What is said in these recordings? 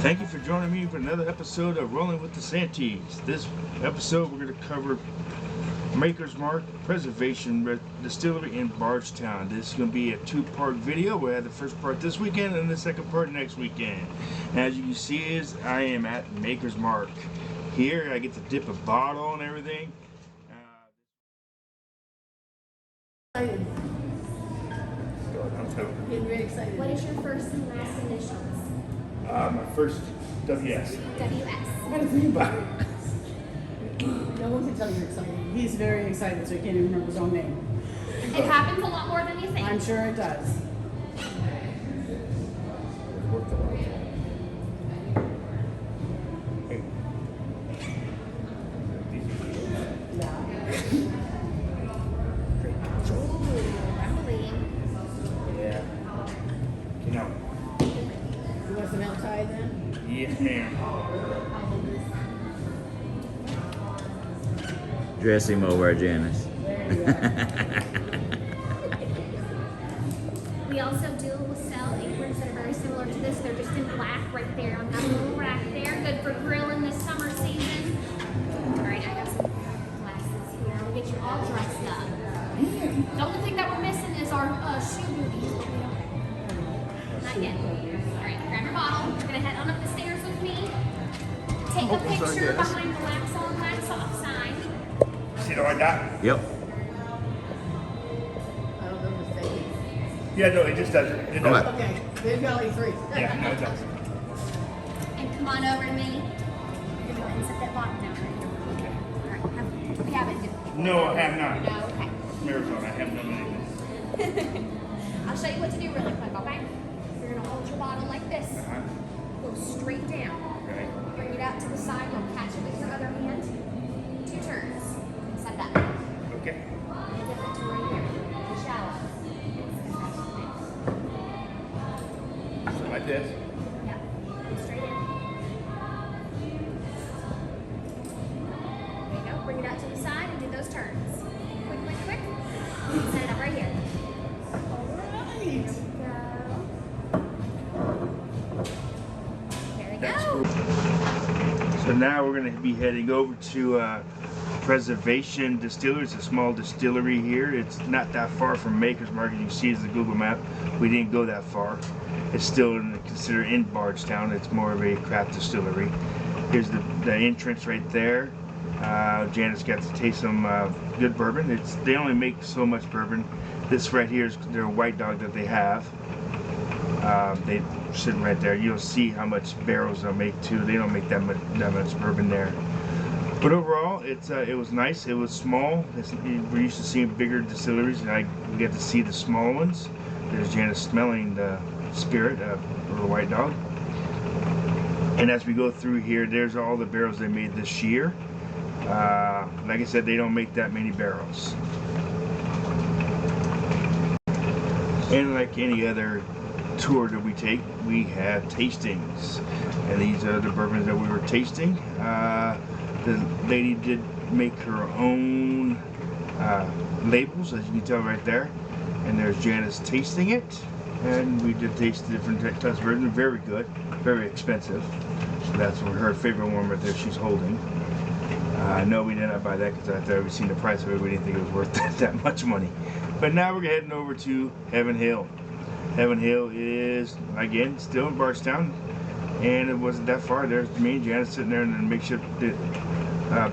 Thank you for joining me for another episode of Rolling with the Santees. This episode we're going to cover Maker's Mark Preservation Distillery in Bardstown. This is going to be a two-part video. We'll have the first part this weekend and the second part next weekend. As you can see, I am at Maker's Mark. Here I get to dip a bottle and everything. Excited. Getting very excited. What is your first and last initials? My first WS. WS. What do you think about it? No one can tell you're excited. He's very excited, so he can't even remember his own name. It happens a lot more than you think. I'm sure it does. Yeah. You know. You want some outside then? Yes, ma'am. Dressing over Janice. There you go. We also do sell aprons that are very similar to this. They're just in black right there on that little rack there. Good for grilling this summer season. All right, I got some glasses here. We'll get you all dressed up. The only thing that we're missing is our shoe booties. But we don't. Not yet. All right, grab your bottle. You're gonna head on up the stairs with me. Take a picture behind the wax on, wax off sign. See it like that? Yep. I don't know if it's taking. Yeah, no, it just doesn't. It All right. doesn't. Okay, they've got like three. Yeah, no, it doesn't. And come on over to me. You're gonna go ahead and set that bottle down right here. All right, we have it. No, I have not. No, okay. Arizona, I haven't done anything. I'll show you what to do really quick, okay? You're gonna hold your bottle like this. Go straight down. Okay. Bring it out to the side. You'll catch it with your other hand. 2 turns. Set that. Okay. And get that to right here. The shallow. So like this. Yeah. Straight in. There you go. Bring it out to the side and do those turns. Quick, quick, quick. Set it up right here. Alright. There we That's go. cool. So now we're going to be heading over to Preservation Distilleries, a small distillery here. It's not that far from Maker's Mark. You can see as the Google map. We didn't go that far. It's still considered in Bardstown. It's more of a craft distillery. Here's the entrance right there. Janice got to taste some good bourbon. They only make so much bourbon. This right here is their white dog that they have. They sitting right there. You'll see how much barrels they'll make too. They don't make that much bourbon there. But overall, it was nice. It was small. We're used to seeing bigger distilleries, and we get to see the small ones. There's Janice smelling the spirit of the white dog. And as we go through here, there's all the barrels they made this year. Like I said, they don't make that many barrels. And like any other tour that we take, we have tastings. And these are the bourbons that we were tasting. The lady did make her own labels, as you can tell right there. And there's Janice tasting it. And we did taste the different types of bourbon. Very good, very expensive. So that's her favorite one right there she's holding. No, we did not buy that because after we've seen the price of it, we didn't think it was worth that much money. But now we're heading over to Heaven Hill. Heaven Hill is, again, still in Bardstown, and it wasn't that far. There's me and Janice sitting there in a makeshift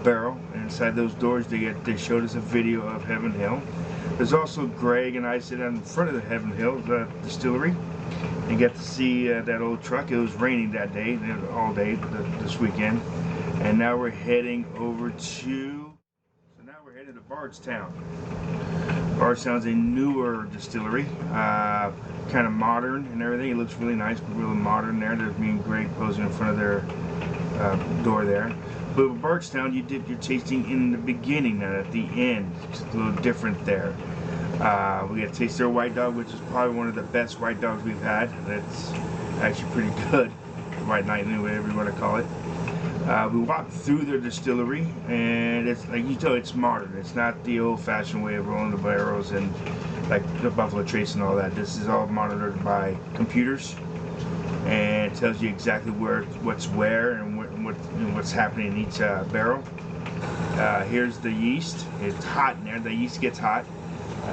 barrel, and inside those doors they showed us a video of Heaven Hill. There's also Greg and I sit in front of the Heaven Hill distillery and get to see that old truck. It was raining that day, all day this weekend. And now we're heading over to, Bardstown. Bardstown's a newer distillery, kind of modern and everything. It looks really nice, but really modern there. There's me and Greg posing in front of their door there. But with Bardstown, you did your tasting in the beginning, not at the end. It's a little different there. We got to taste their white dog, which is probably one of the best white dogs we've had. That's actually pretty good. White Nightly, whatever you want to call it. We walked through their distillery, and it's like you tell, it's modern. It's not the old-fashioned way of rolling the barrels and like the Buffalo Trace and all that. This is all monitored by computers, and it tells you exactly what's where and what's happening in each barrel. Here's the yeast. It's hot in there. The yeast gets hot.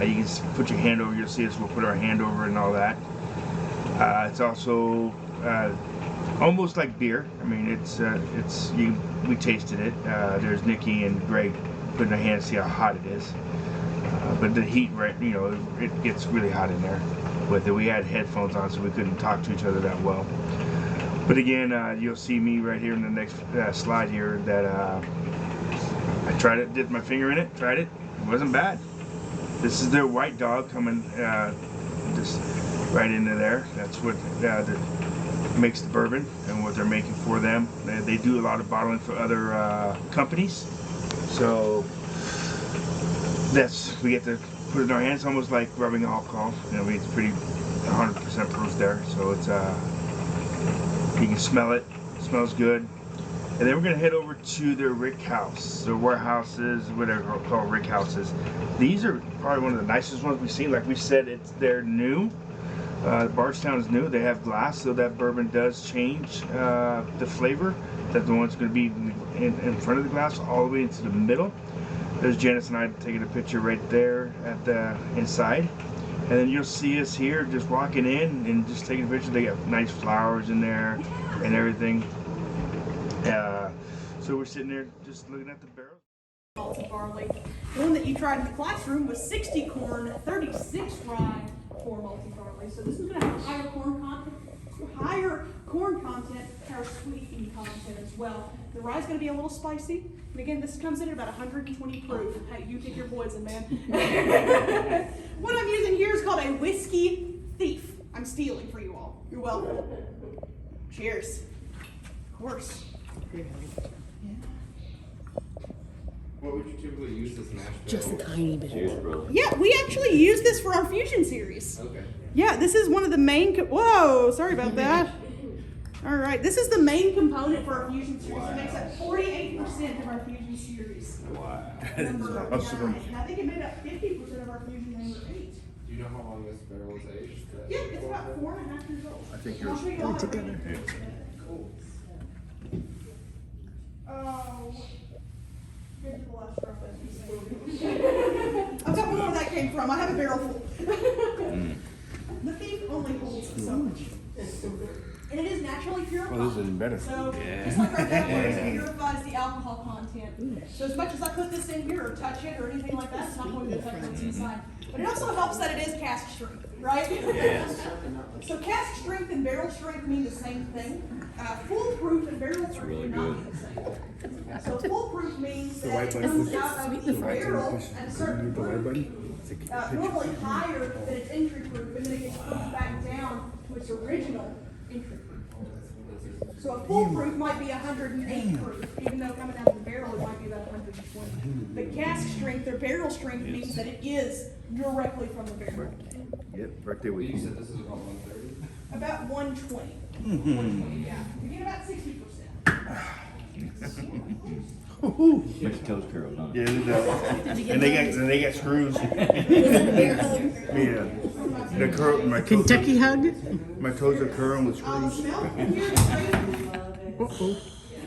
You can put your hand over. You'll see us. We'll put our hand over and all that. It's also almost like beer. I mean, we tasted it. There's Nikki and Greg putting their hands to see how hot it is. But the heat, right? You know, it gets really hot in there. With it, we had headphones on, so we couldn't talk to each other that well. But again, you'll see me right here in the next slide here that I tried it, dipped my finger in it, tried it. It wasn't bad. This is their white dog coming just right into there. That's what makes the bourbon and what they're making for them. They do a lot of bottling for other companies. So we get to put it in our hands, almost like rubbing alcohol. You know, it's pretty 100% proof there. So it's you can smell it. It smells good. And then we're going to head over to their rick house, their warehouses, whatever they're called, rick houses. These are probably one of the nicest ones we've seen. Like we said, they're new. Bardstown is new. They have glass, so that bourbon does change the flavor. That the one's going to be in front of the glass, all the way into the middle. There's Janice and I taking a picture right there at the inside. And then you'll see us here just walking in and just taking a picture. They got nice flowers in there and everything. So we're sitting there just looking at the barrels. Malted barley. The one that you tried in the classroom was 60 corn, 36 rye for malted barley. So this is going to have higher corn content, higher sweetening content as well. The rye is going to be a little spicy. And again, this comes in at about 120 proof. Hey, you pick your poison, man. What I'm using here is called a whiskey thief. I'm stealing for you all. You're welcome. Cheers. Of course. What would you typically use this mash bill? Just a tiny bit. Cheers, brother. Yeah, we actually use this for our fusion series. Okay. Yeah, this is one of the main. Whoa, sorry about that. All right, this is the main component for our fusion series. It makes up 48% of our fusion series. Wow. Number awesome. 9. And I think it made up 50% of our fusion number 8. Do you know how long this barrel is aged? Yeah, it's about 4.5 years old. I think And I'll yours show you all put it how together. Cool. Oh, good to the last drop. I've got where that came from. I have a barrel full. The thief only holds so much. And it is naturally purified. Well, this is better. So, just like our distilleries, it purifies the alcohol content. So as much as I put this in here or touch it or anything like that, it's not going to affect what's inside. But it also helps that it is cask strength, right? Yes. So cask strength and barrel strength mean the same thing. Foolproof and barrel strength really do not good. mean the same thing. So foolproof means that white it button. comes out of the barrel at a certain proof, normally higher than its entry proof, and then it gets pushed back down to its original entry proof. So a full proof might be 108 proof, even though coming out of the barrel it might be about 120. But cask strength or barrel strength means that it is directly from the barrel. Yep, right there with You you. said this is about 130? About 120. 120, yeah. You get about 60%. Makes your toes curl, don't it? Yeah, they do. And they got screws. Yeah. The curl, my toes, Kentucky hug? my toes are curling with The screws. smell from here is great. Uh-oh.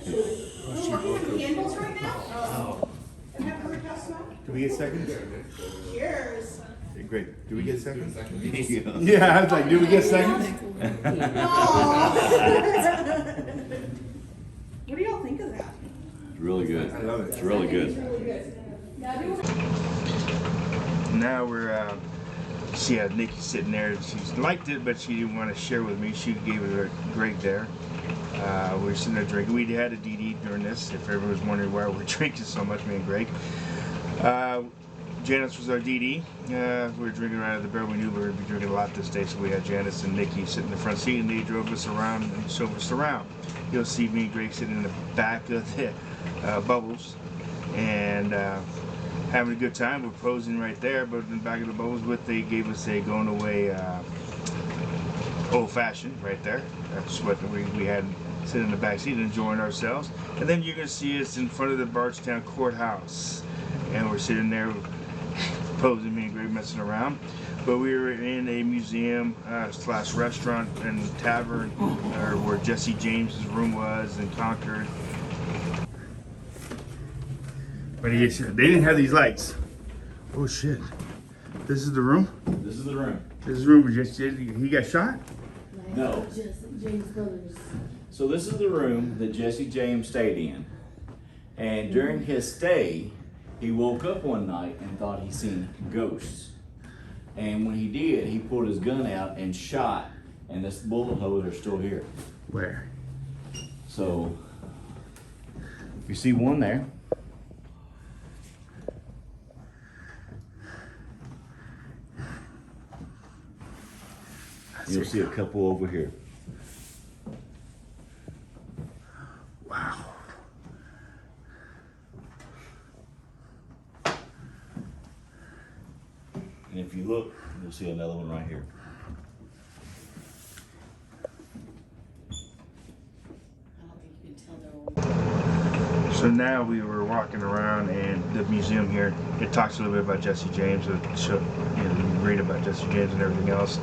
We're working on candles right now. And have a rick house smell. Do we get seconds? Cheers. Great. Do we get seconds? Yeah. Yeah, I was like, do we get seconds? What do y'all think of that? It's really good. I love it. It's really It's good. really good. Yeah, I do. Now we're, she had Nikki sitting there. She liked it, but she didn't want to share with me. She gave it to Greg there. We were sitting there drinking. We had a DD during this, if everyone was wondering why we're drinking so much, me and Greg. Janice was our DD. We were drinking right out of the barrel. We knew we were going to be drinking a lot this day, so we had Janice and Nikki sitting in the front seat, and they drove us around and showed us around. You'll see me and Greg sitting in the back of the bubbles and having a good time. We're posing right there, but in the back of the bubbles, they gave us a going away old-fashioned right there. That's what we had sitting in the back seat enjoying ourselves. And then you're going to see us in front of the Bardstown courthouse, and we're sitting there posing, me and Greg messing around. But we were in a museum slash restaurant and tavern where Jesse James's room was in Concord. But they didn't have these lights. Oh shit! This is the room. This is the room. This is the room where Jesse he got shot. No. James Brothers. So this is the room that Jesse James stayed in. And during his stay, he woke up one night and thought he seen ghosts. And when he did, he pulled his gun out and shot, and this bullet holes are still here. Where? So, you see one there. You'll see a couple over here. Wow. And if you look, you'll see another one right here. I don't think you can tell they're all. So now we were walking around, and the museum here, it talks a little bit about Jesse James. It show, you know, you read about Jesse James and everything else.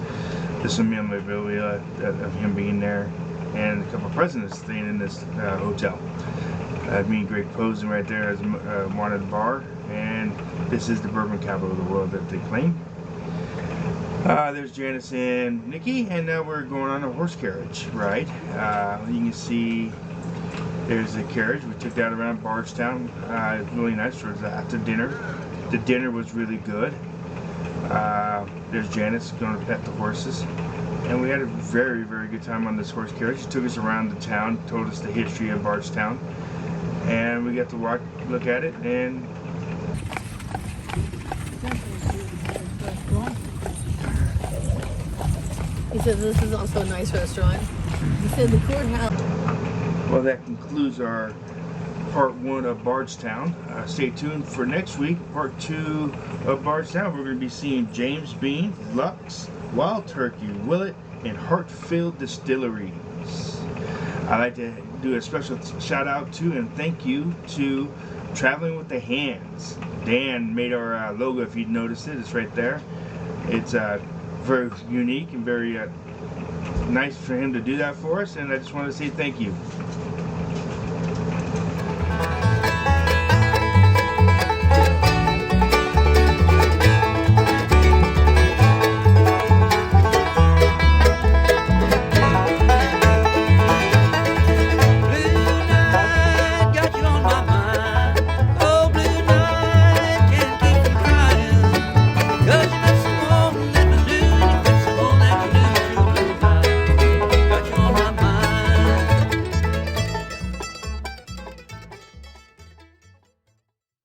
There's some memorabilia of him being there, and a couple of presidents staying in this hotel. Me and Greg posing right there as a wanted bar, and this is the bourbon capital of the world that they claim. There's Janice and Nikki, and now we're going on a horse carriage ride. You can see there's a carriage. We took that around Bardstown. It was really nice. It was after dinner. The dinner was really good. There's Janice going to pet the horses. And we had a very, very good time on this horse carriage. She took us around the town, told us the history of Bardstown. And we got to walk, look at it, and He said this is also a nice restaurant. He said the courthouse. well, that concludes our part 1 of Bardstown. Stay tuned for next week, part 2 of Bardstown. We're going to be seeing James Bean, Lux, Wild Turkey, Willet, and Heartfield Distilleries. I'd like to do a special shout out to and thank you to Traveling with the Hands. Dan made our logo, if you'd noticed it. It's right there. It's very unique and very nice for him to do that for us, and I just want to say thank you.